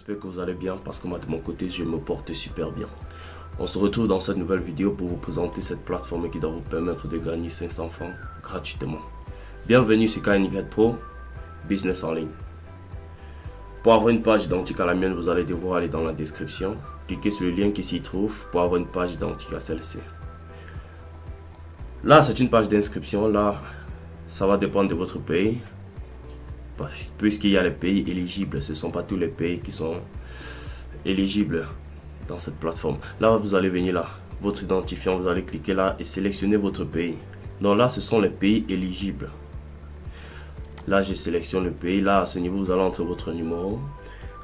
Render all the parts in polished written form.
j'espère que vous allez bien parce que moi de mon côté je me porte super bien. On se retrouve dans cette nouvelle vidéo pour vous présenter cette plateforme qui doit vous permettre de gagner 500 francs gratuitement. Bienvenue sur KNY Pro, business en ligne. Pour avoir une page identique à la mienne, vous allez devoir aller dans la description, cliquer sur le lien qui s'y trouve pour avoir une page identique à celle-ci. Là c'est une page d'inscription, là ça va dépendre de votre pays. Puisqu'il y a les pays éligibles, ce ne sont pas tous les pays qui sont éligibles dans cette plateforme. Là, vous allez venir là, votre identifiant, vous allez cliquer là et sélectionner votre pays. Donc là, ce sont les pays éligibles. Là, je sélectionne le pays. Là, à ce niveau, vous allez entrer votre numéro.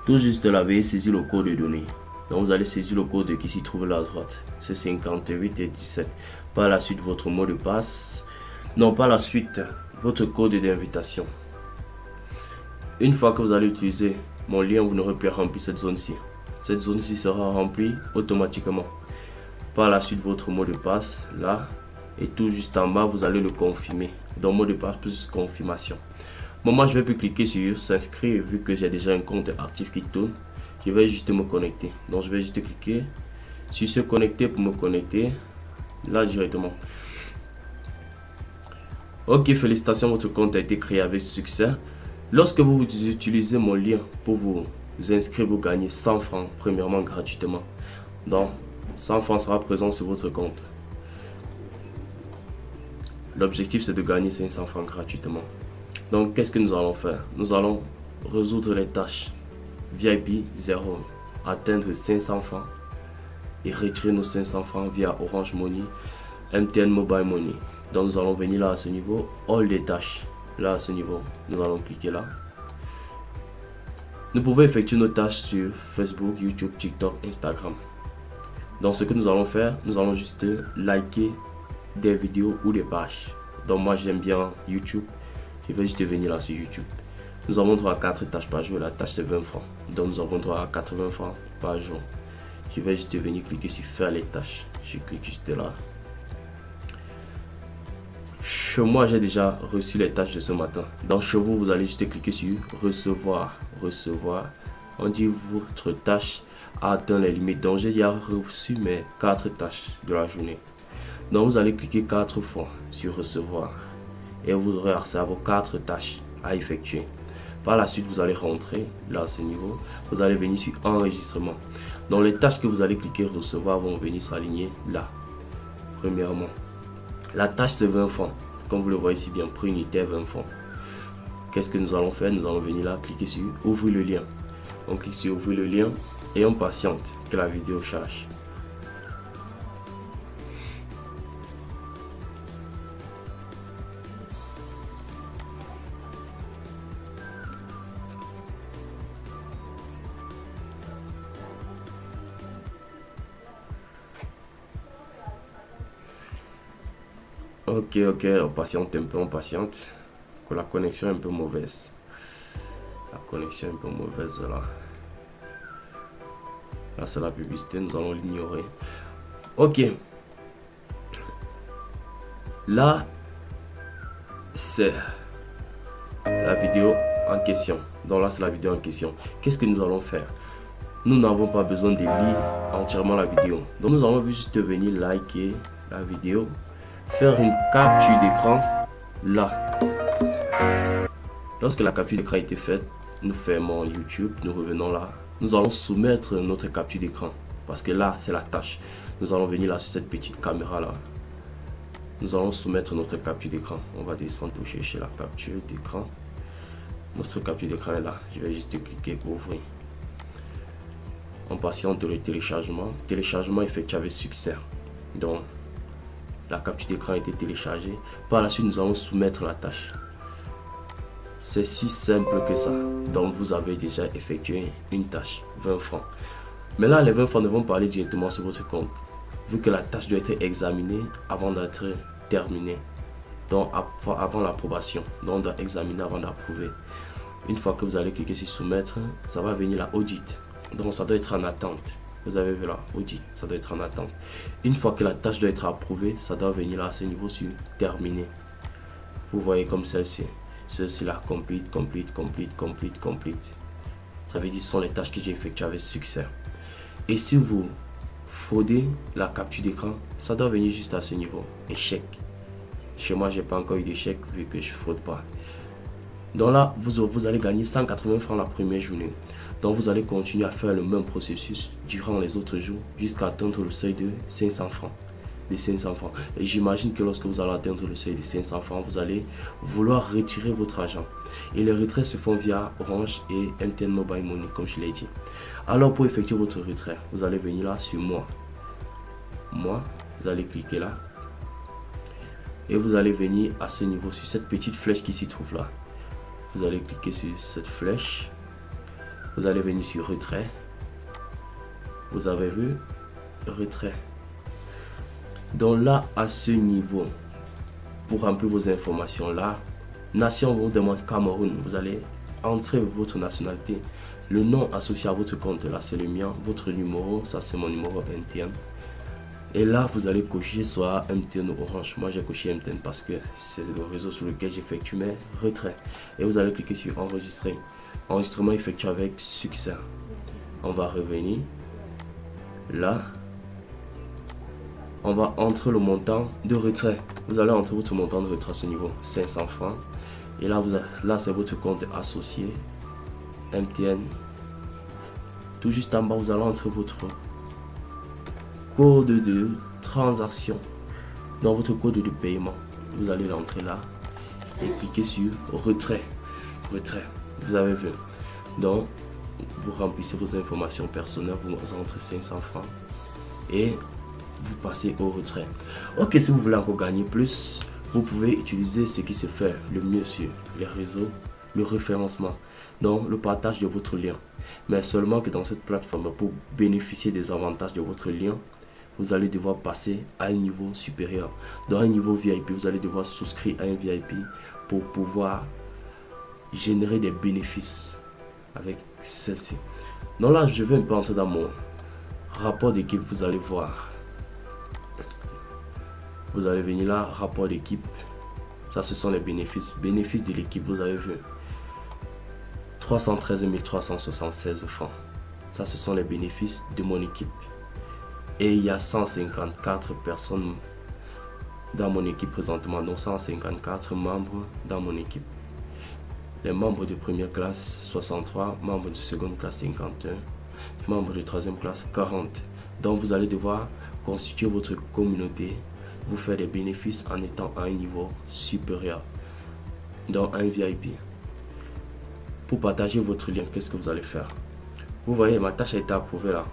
Tout juste là, veuillez saisir le code de données. Donc, vous allez saisir le code qui s'y trouve là à droite. C'est 58 et 17. Par la suite, votre mot de passe. Non, par la suite, votre code d'invitation. Une fois que vous allez utiliser mon lien, vous n'aurez plus à remplir cette zone-ci. Cette zone-ci sera remplie automatiquement. Par la suite, votre mot de passe, là, et tout juste en bas, vous allez le confirmer. Donc, mot de passe plus confirmation. Bon, moi, je vais plus cliquer sur s'inscrire, vu que j'ai déjà un compte actif qui tourne. Je vais juste me connecter. Donc, je vais juste cliquer sur se connecter pour me connecter, là, directement. Ok, félicitations, votre compte a été créé avec succès. Lorsque vous utilisez mon lien pour vous inscrire, vous gagnez 100 francs, premièrement gratuitement. Donc, 100 francs sera présent sur votre compte. L'objectif, c'est de gagner 500 francs gratuitement. Donc, qu'est-ce que nous allons faire? Nous allons résoudre les tâches VIP 0, atteindre 500 francs et retirer nos 500 francs via Orange Money, MTN Mobile Money. Donc, nous allons venir là à ce niveau, all les tâches. Là à ce niveau, nous allons cliquer là. Nous pouvons effectuer nos tâches sur Facebook, YouTube, TikTok, Instagram. Donc ce que nous allons faire, nous allons juste liker des vidéos ou des pages. Donc moi j'aime bien YouTube. Je vais juste venir là sur YouTube. Nous avons droit à 4 tâches par jour. La tâche c'est 20 francs. Donc nous avons droit à 80 francs par jour. Je vais juste venir cliquer sur faire les tâches. Je clique juste là. Chez moi, j'ai déjà reçu les tâches de ce matin. Dans chez vous, vous allez juste cliquer sur recevoir. Recevoir. On dit votre tâche a atteint les limites. Donc, j'ai déjà reçu mes 4 tâches de la journée. Donc, vous allez cliquer 4 fois sur recevoir. Et vous aurez accès à vos 4 tâches à effectuer. Par la suite, vous allez rentrer là à ce niveau. Vous allez venir sur enregistrement. Donc, les tâches que vous allez cliquer recevoir vont venir s'aligner là. Premièrement. La tâche c'est 20 francs. Comme vous le voyez ici bien, prix unitaire 20 francs. Qu'est-ce que nous allons faire? Nous allons venir là, cliquer sur ouvrir le lien. On clique sur ouvrir le lien et on patiente que la vidéo charge. Ok, on patiente un peu, on patiente. Que la connexion est un peu mauvaise. La connexion est un peu mauvaise là. Là c'est la publicité, nous allons l'ignorer. Ok. Là c'est la vidéo en question. Donc là c'est la vidéo en question. Qu'est-ce que nous allons faire? Nous n'avons pas besoin de lire entièrement la vidéo. Donc nous allons juste venir liker la vidéo. Faire une capture d'écran là. Lorsque la capture d'écran a été faite, nous fermons YouTube, nous revenons là. Nous allons soumettre notre capture d'écran parce que là c'est la tâche. Nous allons venir là sur cette petite caméra là. Nous allons soumettre notre capture d'écran. On va descendre pour chercher la capture d'écran. Notre capture d'écran est là. Je vais juste cliquer pour ouvrir. On patiente le téléchargement. Téléchargement effectué avec succès. Donc la capture d'écran a été téléchargée. Par la suite, nous allons soumettre la tâche. C'est si simple que ça. Donc, vous avez déjà effectué une tâche, 20 francs. Mais là, les 20 francs ne vont pas aller directement sur votre compte. Vu que la tâche doit être examinée avant d'être terminée. Donc, avant l'approbation. Donc, on doit examiner avant d'approuver. Une fois que vous allez cliquer sur soumettre, ça va venir la audit. Donc, ça doit être en attente. Vous avez vu là, audit, ça doit être en attente. Une fois que la tâche doit être approuvée, ça doit venir là à ce niveau sur terminer. Vous voyez comme celle-ci. Ceci là, complete. Ça veut dire ce sont les tâches que j'ai effectuées avec succès. Et si vous fraudez la capture d'écran, ça doit venir juste à ce niveau. Échec. Chez moi, j'ai pas encore eu d'échec vu que je fraude pas. Donc là, vous allez gagner 180 francs la première journée. Donc vous allez continuer à faire le même processus durant les autres jours jusqu'à atteindre le seuil de 500 francs. De 500 francs. Et j'imagine que lorsque vous allez atteindre le seuil de 500 francs, vous allez vouloir retirer votre argent. Et les retraits se font via Orange et MTN Mobile Money, comme je l'ai dit. Alors pour effectuer votre retrait, vous allez venir là sur moi. Moi, vous allez cliquer là. Et vous allez venir à ce niveau, sur cette petite flèche qui s'y trouve là. Vous allez cliquer sur cette flèche. Vous allez venir sur retrait. Vous avez vu retrait. Donc là, à ce niveau, pour remplir vos informations là, nation vous demande Cameroun. Vous allez entrer votre nationalité. Le nom associé à votre compte là, c'est le mien. Votre numéro, ça c'est mon numéro MTN. Et là, vous allez cocher soit MTN ou Orange. Moi, j'ai coché MTN parce que c'est le réseau sur lequel j'effectue mes retraits. Et vous allez cliquer sur enregistrer. Enregistrement effectué avec succès. On va revenir. Là, on va entrer le montant de retrait. Vous allez entrer votre montant de retrait à ce niveau, 500 francs. Et là, là c'est votre compte associé, MTN. Tout juste en bas, vous allez entrer votre code de transaction dans votre code de paiement. Vous allez l'entrer là et cliquer sur retrait. Retrait, vous avez vu. Donc, vous remplissez vos informations personnelles, vous entrez 500 francs et vous passez au retrait. Ok, si vous voulez encore gagner plus, vous pouvez utiliser ce qui se fait le mieux sur les réseaux, le référencement, donc le partage de votre lien. Mais seulement que dans cette plateforme, pour bénéficier des avantages de votre lien, vous allez devoir passer à un niveau supérieur. Dans un niveau VIP, vous allez devoir souscrire à un VIP pour pouvoir générer des bénéfices avec celle-ci. Donc là, je vais un peu entrer dans mon rapport d'équipe. Vous allez voir. Vous allez venir là, rapport d'équipe. Ça, ce sont les bénéfices. Bénéfices de l'équipe, vous avez vu. 313 376 francs. Ça, ce sont les bénéfices de mon équipe. Et il y a 154 personnes dans mon équipe présentement. Donc 154 membres dans mon équipe. Les membres de première classe, 63. Membres de seconde classe, 51. Membres de troisième classe, 40. Donc vous allez devoir constituer votre communauté, vous faire des bénéfices en étant à un niveau supérieur, dans un VIP. Pour partager votre lien, qu'est-ce que vous allez faire? Vous voyez, ma tâche a été approuvée là.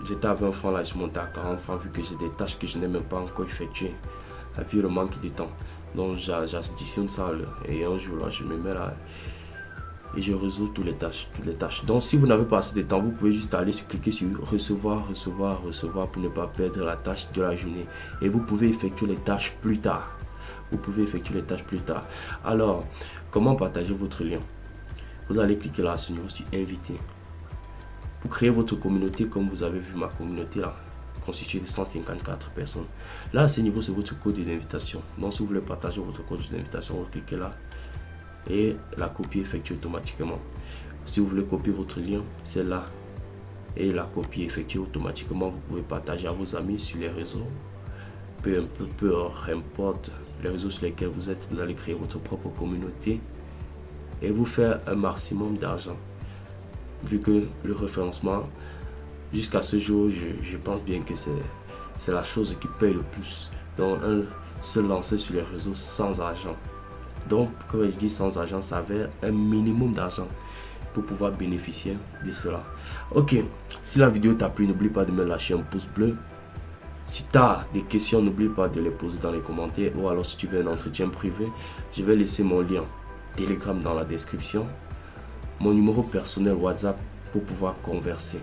J'étais à 20 francs là, je montais à 40 francs vu que j'ai des tâches que je n'ai même pas encore effectuées, vu le manque de temps. Donc j'additionne ça là, et un jour là, je me mets là et je résous toutes les tâches. Donc si vous n'avez pas assez de temps, vous pouvez juste aller cliquer sur recevoir pour ne pas perdre la tâche de la journée. Et vous pouvez effectuer les tâches plus tard. Alors, comment partager votre lien? Vous allez cliquer là sur inviter. Pour créer votre communauté, comme vous avez vu ma communauté là, constituée de 154 personnes. Là, à ce niveau, c'est votre code d'invitation. Donc si vous voulez partager votre code d'invitation, vous cliquez là. Et la copie effectue automatiquement. Si vous voulez copier votre lien, c'est là. Et la copie effectue automatiquement. Vous pouvez partager à vos amis sur les réseaux. Peu importe les réseaux sur lesquels vous êtes, vous allez créer votre propre communauté et vous faire un maximum d'argent. Vu que le référencement, jusqu'à ce jour, je pense bien que c'est la chose qui paye le plus. Donc, se lancer sur les réseaux sans argent. Donc, comme je dis sans argent, ça avait un minimum d'argent pour pouvoir bénéficier de cela. Ok, si la vidéo t'a plu, n'oublie pas de me lâcher un pouce bleu. Si tu as des questions, n'oublie pas de les poser dans les commentaires. Ou alors si tu veux un entretien privé, je vais laisser mon lien Telegram dans la description. Mon numéro personnel WhatsApp pour pouvoir converser.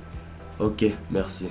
Ok, merci.